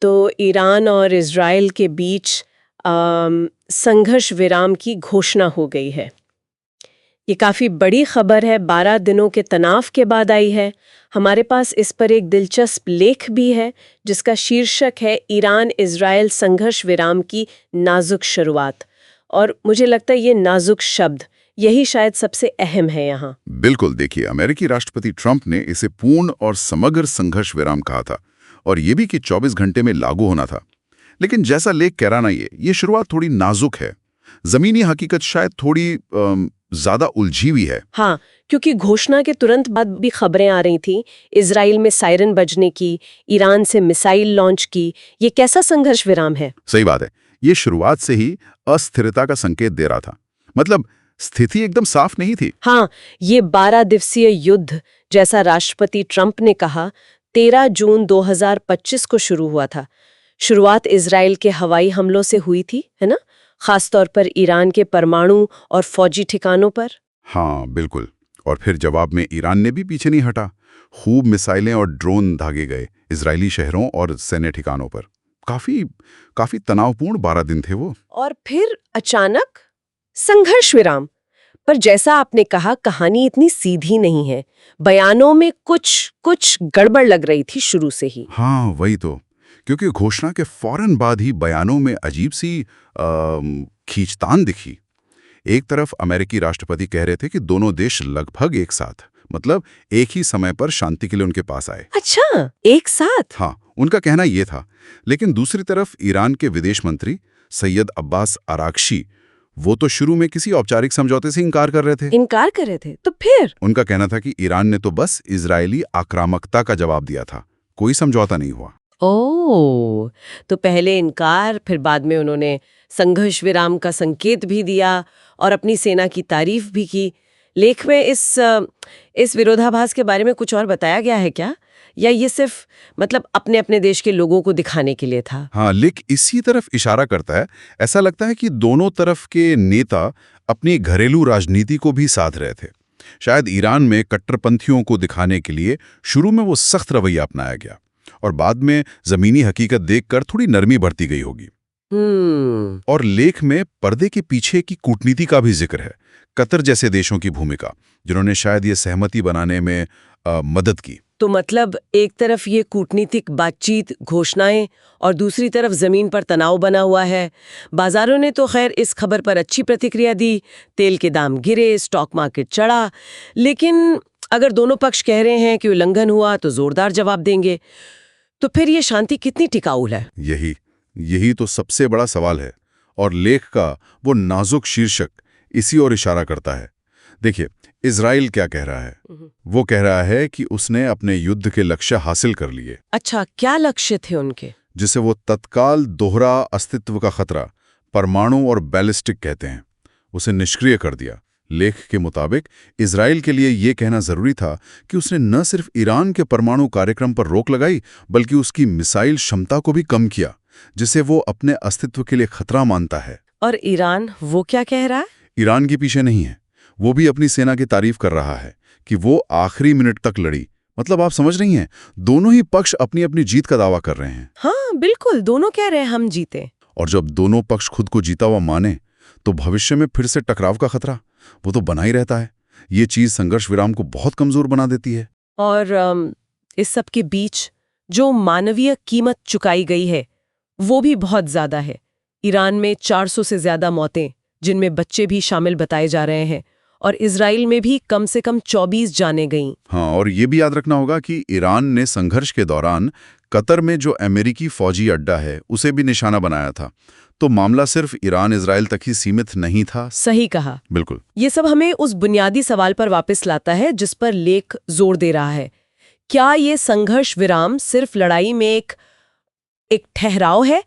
तो ईरान और इज़राइल के बीच संघर्ष विराम की घोषणा हो गई है। ये काफ़ी बड़ी खबर है, 12 दिनों के तनाव के बाद आई है। हमारे पास इस पर एक दिलचस्प लेख भी है जिसका शीर्षक है ईरान इज़राइल संघर्ष विराम की नाजुक शुरुआत। और मुझे लगता है ये नाजुक शब्द यही शायद सबसे अहम है यहाँ। बिल्कुल, देखिए, अमेरिकी राष्ट्रपति ट्रंप ने इसे पूर्ण और समग्र संघर्ष विराम कहा था और ये भी कि 24 घंटे में लागू होना था। लेकिन जैसा लेख कह रहा ना, ये शुरुआत थोड़ी नाजुक है। जमीनी हकीकत शायद थोड़ी ज्यादा उलझी हुई है। हाँ, क्योंकि घोषणा के तुरंत बाद भी खबरें आ रही थी, इजराइल में सायरन बजने की, ईरान से मिसाइल लॉन्च की। ये कैसा संघर्ष विराम है? सही बात है, ये शुरुआत से ही अस्थिरता का संकेत दे रहा था। मतलब स्थिति एकदम साफ नहीं थी। हाँ, ये 12 दिवसीय युद्ध, जैसा राष्ट्रपति ट्रंप ने कहा, 13 जून 2025 को शुरू हुआ था। शुरुआत इजराइल के हवाई हमलों से हुई थी, है ना? खासतौर पर ईरान के परमाणु और फौजी ठिकानों पर। हाँ बिल्कुल, और फिर जवाब में ईरान ने भी पीछे नहीं हटा। खूब मिसाइलें और ड्रोन दागे गए इजरायली शहरों और सैन्य ठिकानों पर। काफी तनावपूर्ण 12 दिन थे वो। और फिर अचानक संघर्ष विराम। पर जैसा आपने कहा, कहानी इतनी सीधी नहीं है। बयानों में कुछ गड़बड़ लग रही थी शुरू से ही। हाँ वही तो, क्योंकि घोषणा के फौरन बाद ही बयानों में अजीब सी खींचतान दिखी। एक तरफ अमेरिकी राष्ट्रपति कह रहे थे कि दोनों देश लगभग एक साथ, मतलब एक ही समय पर शांति के लिए उनके पास आए। अच्छा, एक साथ? हाँ, उनका कहना यह था। लेकिन दूसरी तरफ ईरान के विदेश मंत्री सैयद अब्बास आरागची, वो तो शुरू में किसी औपचारिक समझौते से इनकार कर रहे थे। तो फिर उनका कहना था कि ईरान ने तो बस इजरायली आक्रामकता का जवाब दिया था, कोई समझौता नहीं हुआ। ओह, तो पहले इनकार, फिर बाद में उन्होंने संघर्ष विराम का संकेत भी दिया और अपनी सेना की तारीफ भी की। लेख में इस विरोधाभास के बारे में कुछ और बताया गया है क्या, या ये सिर्फ मतलब अपने अपने देश के लोगों को दिखाने के लिए था? हाँ, लेख इसी तरफ इशारा करता है। ऐसा लगता है कि दोनों तरफ के नेता अपनी घरेलू राजनीति को भी साध रहे थे। शायद ईरान में कट्टरपंथियों को दिखाने के लिए शुरू में वो सख्त रवैया अपनाया गया और बाद में जमीनी हकीकत देखकर थोड़ी नरमी बरती गई होगी। और लेख में पर्दे के पीछे की कूटनीति का भी जिक्र है। कतर जैसे देशों की भूमिका, जिन्होंने शायद ये सहमति बनाने में मदद की। तो मतलब एक तरफ ये कूटनीतिक बातचीत, घोषणाएं, और दूसरी तरफ जमीन पर तनाव बना हुआ है। बाजारों ने तो खैर इस खबर पर अच्छी प्रतिक्रिया दी, तेल के दाम गिरे, स्टॉक मार्केट चढ़ा। लेकिन अगर दोनों पक्ष कह रहे हैं कि उल्लंघन हुआ तो जोरदार जवाब देंगे, तो फिर ये शांति कितनी टिकाऊ है? यही तो सबसे बड़ा सवाल है। और लेख का वो नाजुक शीर्षक इसी ओर इशारा करता है। देखिए, इजराइल क्या कह रहा है? वो कह रहा है कि उसने अपने युद्ध के लक्ष्य हासिल कर लिए। अच्छा, क्या लक्ष्य थे उनके? जिसे वो तत्काल दोहरा अस्तित्व का खतरा, परमाणु और बैलिस्टिक कहते हैं, उसे निष्क्रिय कर दिया। लेख के मुताबिक इजराइल के लिए ये कहना जरूरी था कि उसने न सिर्फ ईरान के परमाणु कार्यक्रम पर रोक लगाई, बल्कि उसकी मिसाइल क्षमता को भी कम किया, जिसे वो अपने अस्तित्व के लिए खतरा मानता है। और ईरान, वो क्या कह रहा है? ईरान के पीछे नहीं है। वो भी अपनी सेना की तारीफ कर रहा है कि वो आखिरी मिनट तक लड़ी। मतलब आप समझ रही हैं, दोनों ही पक्ष अपनी अपनी जीत का दावा कर रहे हैं। हाँ बिल्कुल, दोनों कह रहे हैं हम जीते। और जब दोनों पक्ष खुद को जीता हुआ माने, तो भविष्य में फिर से टकराव का खतरा वो तो बना ही रहता है। ये चीज संघर्ष विराम को बहुत कमजोर बना देती है। और इस सब के बीच जो मानवीय कीमत चुकाई गई है वो भी बहुत ज्यादा है। ईरान में 400 से ज्यादा मौतें, जिनमें बच्चे भी शामिल बताए जा रहे हैं, और इजराइल में भी कम से कम 24 जानें गईं। हाँ, और ये भी याद रखना होगा कि ईरान ने संघर्ष के दौरान कतर में जो अमेरिकी फौजी अड्डा है उसे भी निशाना बनाया था। तो मामला सिर्फ ईरान इजराइल तक ही सीमित नहीं था। सही कहा। बिल्कुल। ये सब हमें उस बुनियादी सवाल पर वापस लाता है जिस पर लेख जोर दे रहा है। क्या ये संघर्ष विराम सिर्फ लड़ाई में एक ठहराव है?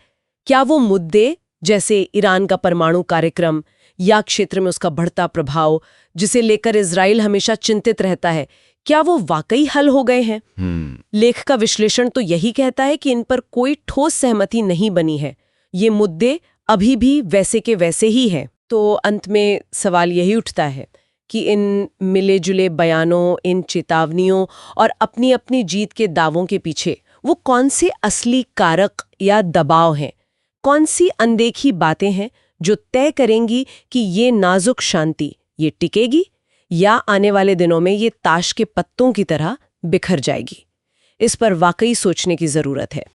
क्या वो मुद्दे जैसे ईरान का परमाणु कार्यक्रम या क्षेत्र में उसका बढ़ता प्रभाव, जिसे लेकर इजराइल हमेशा चिंतित रहता है, क्या वो वाकई हल हो गए हैं? लेख का विश्लेषण तो यही कहता है कि इन पर कोई ठोस सहमति नहीं बनी है। ये मुद्दे अभी भी वैसे के वैसे ही हैं। तो अंत में सवाल यही उठता है कि इन मिले जुले बयानों, इन चेतावनियों और अपनी अपनी जीत के दावों के पीछे वो कौन से असली कारक या दबाव हैं, कौन सी अनदेखी बातें हैं जो तय करेंगी कि ये नाजुक शांति ये टिकेगी या आने वाले दिनों में ये ताश के पत्तों की तरह बिखर जाएगी। इस पर वाकई सोचने की जरूरत है।